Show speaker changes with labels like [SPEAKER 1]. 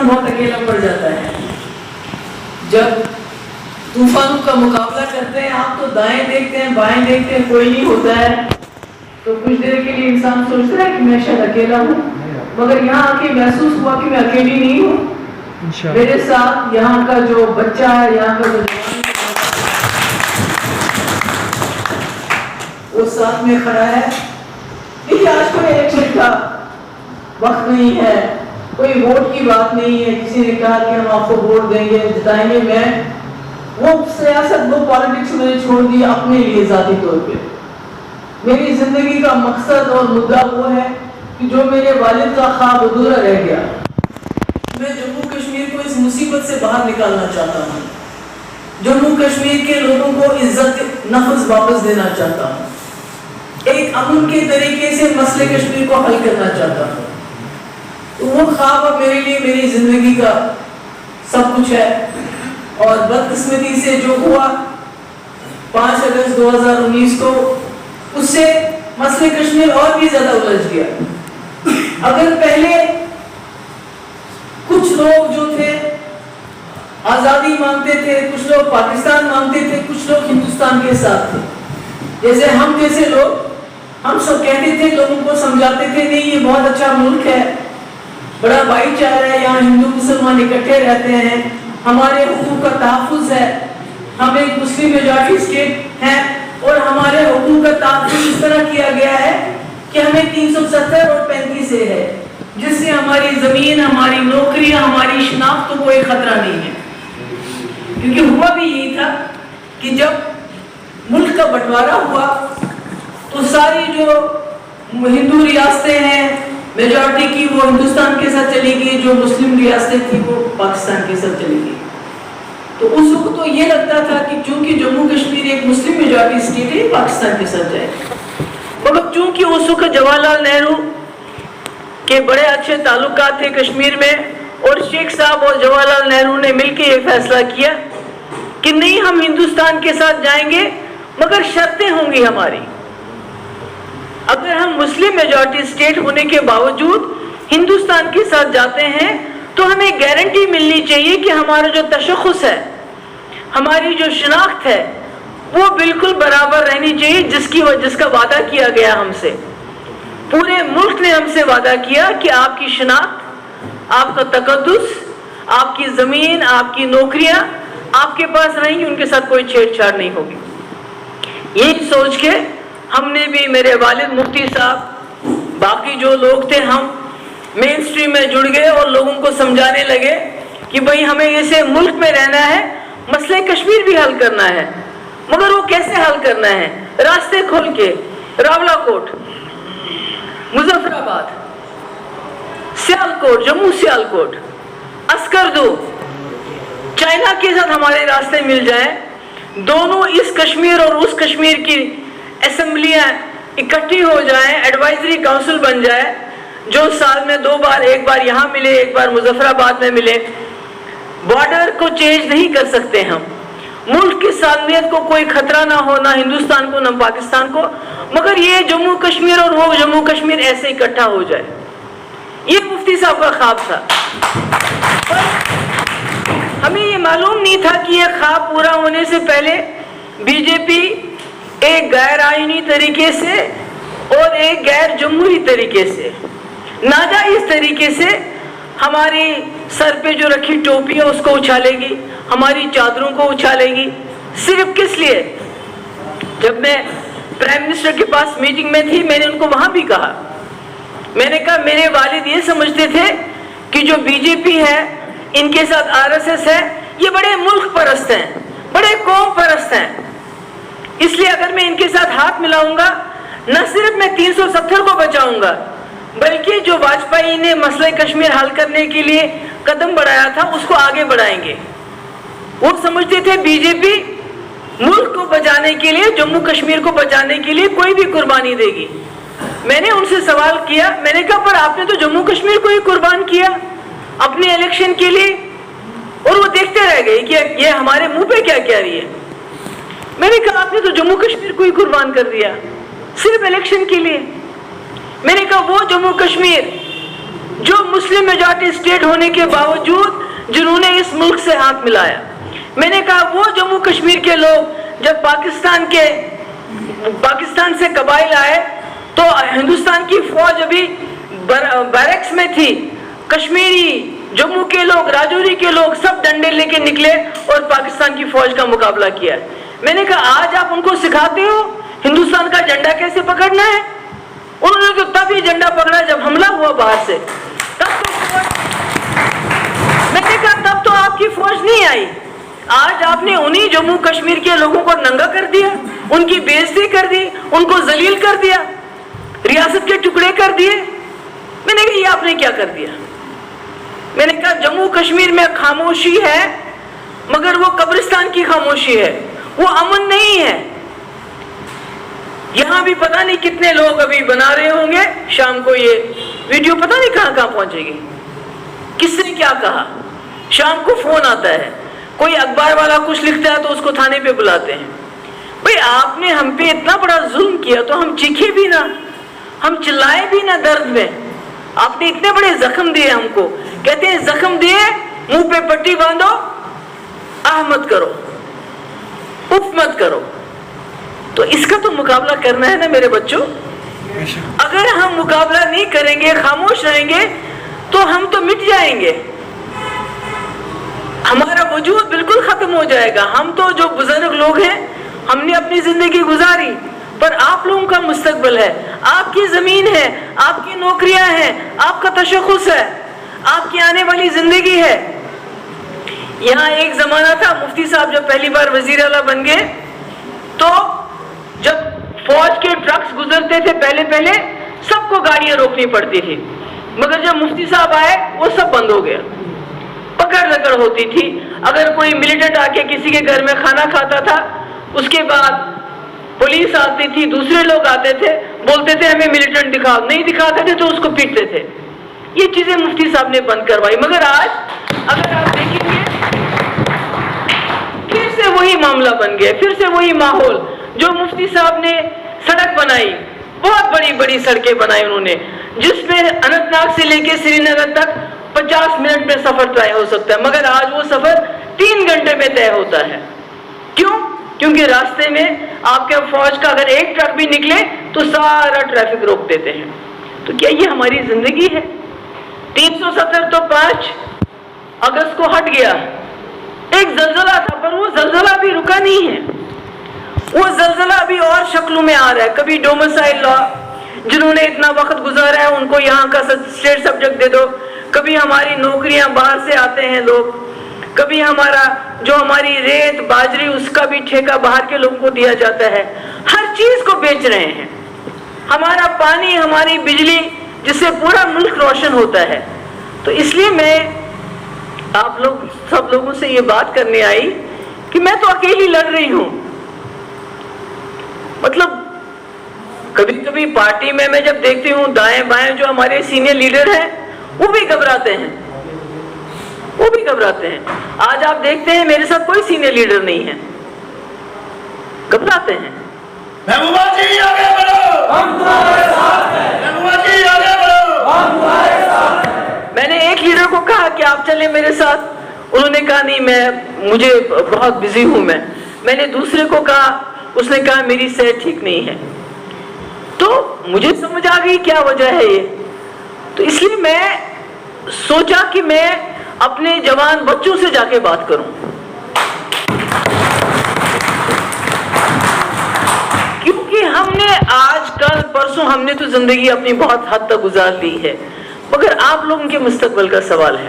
[SPEAKER 1] انسان بہت اکیلا پڑ جاتا ہے. جب طوفانوں کا مقابلہ کرتے ہیں آپ تو دائیں دیکھتے ہیں بائیں دیکھتے ہیں کوئی نہیں ہوتا ہے, تو کچھ دیر کے لیے انسان سوچتا ہے کہ میں شاید اکیلا ہوں, مگر یہاں آ کے محسوس ہوا کہ میں اکیلی نہیں ہوں. میرے ساتھ یہاں کا جو بچہ ہے, یہاں کا جو جوان وہ ساتھ میں کھڑا ہے. دیکھیے آج کوئی الیکشن کا وقت نہیں ہے, کوئی ووٹ کی بات نہیں ہے, کسی نے کہا کہ ہم آپ کو ووٹ دیں گے جتائیں گے. میں وہ سیاست وہ پالیٹکس میں نے چھوڑ دی اپنے لیے ذاتی طور پہ. میری زندگی کا مقصد اور مدعا وہ ہے کہ جو میرے والد کا خواب ادھورا رہ گیا, میں جموں کشمیر کو اس مصیبت سے باہر نکالنا چاہتا ہوں. جموں کشمیر کے لوگوں کو عزت نفس واپس دینا چاہتا ہوں. ایک امن کے طریقے سے مسئلے کشمیر کو حل کرنا چاہتا ہوں. تو وہ خواب اب میرے لیے میری زندگی کا سب کچھ ہے. اور بدقسمتی سے جو ہوا 5 اگست 2019 کو, اس سے مسئلے کشمیر اور بھی زیادہ الجھ گیا. اگر پہلے کچھ لوگ جو تھے آزادی مانگتے تھے, کچھ لوگ پاکستان مانگتے تھے, کچھ لوگ ہندوستان کے ساتھ تھے. جیسے ہم جیسے لوگ, ہم سب کہتے تھے, لوگوں کو سمجھاتے تھے نہیں یہ بہت اچھا ملک ہے, بڑا بھائی چارہ ہے, یہاں ہندو مسلمان اکٹھے رہتے ہیں, ہمارے حقوق کا تحفظ ہے, ہم ایک مسلم میجارٹی اسٹیٹ ہیں اور ہمارے حقوق کا تحفظ اس طرح کیا گیا ہے کہ ہمیں 370 اور 35 سے ہے, جس سے ہماری زمین, ہماری نوکریاں, ہماری شناخت کو کوئی خطرہ نہیں ہے. کیونکہ ہوا بھی یہی تھا کہ جب ملک کا بٹوارا ہوا تو ساری جو ہندو ریاستیں ہیں میجارٹی کی وہ ہندوستان کے ساتھ چلی گئی, جو مسلم ریاستیں تھی وہ پاکستان کے ساتھ چلی گئی. تو اس وقت تو یہ لگتا تھا کہ چونکہ جموں کشمیر ایک مسلم میجارٹی اسٹیٹ ہے, پاکستان کے ساتھ جائے. مگر چونکہ اس وقت جواہر لال نہرو کے بڑے اچھے تعلقات تھے کشمیر میں, اور شیخ صاحب اور جواہر لال نہرو نے مل کے یہ فیصلہ کیا کہ نہیں ہم ہندوستان کے ساتھ جائیں گے مگر شرطیں ہوں گی ہماری. اگر ہم مسلم میجارٹی اسٹیٹ ہونے کے باوجود ہندوستان کے ساتھ جاتے ہیں تو ہمیں گارنٹی ملنی چاہیے کہ ہمارا جو تشخص ہے, ہماری جو شناخت ہے وہ بالکل برابر رہنی چاہیے, جس کا وعدہ کیا گیا ہم سے. پورے ملک نے ہم سے وعدہ کیا کہ آپ کی شناخت, آپ کا تقدس, آپ کی زمین, آپ کی نوکریاں آپ کے پاس رہیں گی, ان کے ساتھ کوئی چھیڑ چھاڑ نہیں ہوگی. یہی سوچ کے ہم نے بھی, میرے والد مفتی صاحب, باقی جو لوگ تھے, ہم مین اسٹریم میں جڑ گئے اور لوگوں کو سمجھانے لگے کہ بھئی ہمیں اسے ملک میں رہنا ہے, مسئلہ کشمیر بھی حل کرنا ہے. مگر وہ کیسے حل کرنا ہے؟ راستے کھول کے, راولا کوٹ, مظفر آباد, سیالکوٹ, جموں سیالکوٹ, اسکردو, چائنا کے ساتھ ہمارے راستے مل جائیں, دونوں اس کشمیر اور اس کشمیر کی اسمبلیاں اکٹھی ہو جائیں, ایڈوائزری کاؤنسل بن جائے, جو سال میں 2 بار, ایک بار یہاں ملے, ایک بار مظفر آباد میں ملے. بارڈر کو چینج نہیں کر سکتے ہم, ملک کی سالمیت کو کوئی خطرہ نہ ہو, نہ ہندوستان کو نہ پاکستان کو, مگر یہ جموں کشمیر اور وہ جموں کشمیر ایسے اکٹھا ہو جائے. یہ مفتی صاحب کا خواب تھا. ہمیں یہ معلوم نہیں تھا کہ یہ خواب پورا ہونے سے پہلے بی جے پی ایک غیر آئینی طریقے سے اور ایک غیر جمہوری طریقے سے, ناجائز طریقے سے ہماری سر پہ جو رکھی ٹوپی ہے اس کو اچھالے گی, ہماری چادروں کو اچھالے گی. صرف کس لیے؟ جب میں پرائم منسٹر کے پاس میٹنگ میں تھی, میں نے ان کو وہاں بھی کہا, میں نے کہا میرے والد یہ سمجھتے تھے کہ جو بی جے پی ہے, ان کے ساتھ RSS ہے, یہ بڑے ملک پرست ہیں, بڑے قوم پرست ہیں. اس لیے اگر میں ان کے ساتھ ہاتھ ملاؤں گا, نہ صرف میں 370 کو بچاؤں گا, بلکہ جو واجپئی نے مسئلہ کشمیر حل کرنے کے لیے قدم بڑھایا تھا اس کو آگے بڑھائیں گے. وہ سمجھتے تھے بی جے پی ملک کو بچانے کے لیے, جموں کشمیر کو بچانے کے لیے کوئی بھی قربانی دے گی. میں نے ان سے سوال کیا, میں نے کہا پر آپ نے تو جموں کشمیر کو ہی قربان کیا اپنے الیکشن کے لیے, اور وہ دیکھتے رہ گئے کہ یہ ہمارے منہ پہ کیا کہہ رہی ہے. میں نے کہا آپ نے تو جموں کشمیر کو ہی قربان کر دیا صرف الیکشن کے لیے. میں نے کہا وہ جموں کشمیر جو مسلم میجارٹی اسٹیٹ ہونے کے باوجود جنہوں نے اس ملک سے ہاتھ ملایا. میں نے کہا وہ جموں کشمیر کے لوگ جب پاکستان سے قبائل آئے تو ہندوستان کی فوج ابھی بیرکس میں تھی. کشمیری، جموں کے لوگ، راجوری کے لوگ سب ڈنڈے لے کے نکلے اور پاکستان کی فوج کا مقابلہ کیا. میں نے کہا آج آپ ان کو سکھاتے ہو ہندوستان کا جھنڈا کیسے پکڑنا ہے. انہوں نے تو تب یہ جھنڈا پکڑا جب حملہ ہوا باہر سے. میں نے کہا تب تو آپ کی فوج نہیں آئی. آج آپ نے انہی جموں کشمیر کے لوگوں کو ننگا کر دیا، ان کی بےعزتی کر دی، ان کو ذلیل کر دیا، ریاست کے ٹکڑے کر دیے. میں نے کہا یہ آپ نے کیا کر دیا. میں نے کہا جموں کشمیر میں خاموشی ہے مگر وہ قبرستان کی خاموشی ہے، وہ امن نہیں ہے. یہاں بھی پتہ نہیں کتنے لوگ ابھی بنا رہے ہوں گے، شام کو یہ ویڈیو پتہ نہیں کہاں کہاں پہنچے گی، کس نے کیا کہا. شام کو فون آتا ہے، کوئی اخبار والا کچھ لکھتا ہے تو اس کو تھانے پہ بلاتے ہیں. بھئی آپ نے ہم پہ اتنا بڑا ظلم کیا تو ہم چیخے بھی نہ، ہم چلائے بھی نہ درد میں. آپ نے اتنے بڑے زخم دیے ہم کو. کہتے ہیں زخم دیے منہ پہ پٹی باندھو، آہ مت کرو، اف مت کرو. تو اس کا تو مقابلہ کرنا ہے نا میرے بچوں. اگر ہم مقابلہ نہیں کریں گے، خاموش رہیں گے تو ہم تو مٹ جائیں گے، ہمارا وجود بالکل ختم ہو جائے گا. ہم تو جو بزرگ لوگ ہیں ہم نے اپنی زندگی گزاری، پر آپ لوگوں کا مستقبل ہے، آپ کی زمین ہے، آپ کی نوکریاں ہیں، آپ کا تشخص ہے، آپ کی آنے والی زندگی ہے. یہاں ایک زمانہ تھا، مفتی صاحب جب پہلی بار وزیر اعلیٰ بن گئے تو جب فوج کے ٹرکس گزرتے تھے پہلے سب کو گاڑیاں روکنی پڑتی تھی، مگر جب مفتی صاحب آئے وہ سب بند ہو گیا. پکڑ دکڑ ہوتی تھی. اگر کوئی ملیٹنٹ آ کے کسی کے گھر میں کھانا کھاتا تھا، اس کے بعد پولیس آتی تھی، دوسرے لوگ آتے تھے، بولتے تھے ہمیں ملیٹنٹ دکھاؤ، نہیں دکھاتے تھے تو اس کو پیٹتے تھے. یہ چیزیں مفتی صاحب نے بند کروائی. مگر آج اگر آپ دیکھیں گے پھر سے وہی معاملہ بن گیا، پھر سے وہی ماحول. جو مفتی صاحب نے سڑک بنائی، بہت بڑی بڑی سڑکیں بنائی انہوں نے، جس میں اننت ناگ سے لے کے سری نگر تک 50 منٹ میں سفر طے ہو سکتا ہے، مگر آج وہ سفر 3 گھنٹے میں طے ہوتا ہے. کیوں؟ کیونکہ راستے میں آپ کے فوج کا اگر ایک ٹرک بھی نکلے تو سارا ٹریفک روک دیتے ہیں. تو کیا یہ ہماری زندگی ہے؟ 370 تو 5 اگست کو ہٹ گیا. ایک زلزلہ تھا پر وہ زلزلہ بھی رکا نہیں ہے. وہ زلزلہ ابھی اور شکلوں میں آ رہا ہے. کبھی ڈومیسائل لا، جنہوں نے اتنا وقت گزارا ہے ان کو یہاں کا اسٹیٹ سبجیکٹ دے دو. کبھی ہماری نوکریاں باہر سے آتے ہیں لوگ، کبھی ہماری ریت باجری اس کا بھی ٹھیکہ باہر کے لوگوں کو دیا جاتا ہے. ہر چیز کو بیچ رہے ہیں. ہمارا پانی، ہماری بجلی، جس سے پورا ملک روشن ہوتا ہے. تو اس لیے میں آپ لوگ سب لوگوں سے یہ بات کرنے آئی کہ میں تو اکیلی لڑ رہی ہوں. مطلب کبھی کبھی پارٹی میں جب دیکھتی ہوں دائیں بائیں جو ہمارے سینئر لیڈر ہیں وہ بھی گھبراتے ہیں، وہ بھی گھبراتے ہیں. آج آپ دیکھتے ہیں میرے ساتھ کوئی سینئر لیڈر نہیں ہے، گھبراتے ہیں.
[SPEAKER 2] محبوبہ جی آگے بڑھو، ہم تمہارے ساتھ ہیں. محبوبہ جی آگے بڑھو، ہم تمہارے ساتھ ہیں.
[SPEAKER 1] میں نے ایک لیڈر کو کہا کہ آپ چلیں میرے ساتھ، انہوں نے کہا نہیں مجھے بہت بزی ہوں میں نے دوسرے کو کہا، اس نے کہا میری صحت ٹھیک نہیں ہے. تو مجھے سمجھ آ گئی کیا وجہ ہے یہ. تو اس لیے میں سوچا کہ میں اپنے جوان بچوں سے جا کے بات کروں، کیونکہ ہم نے آج کل پرسوں ہم نے تو زندگی اپنی بہت حد تک گزار لی ہے، مگر آپ لوگوں کے مستقبل کا سوال ہے.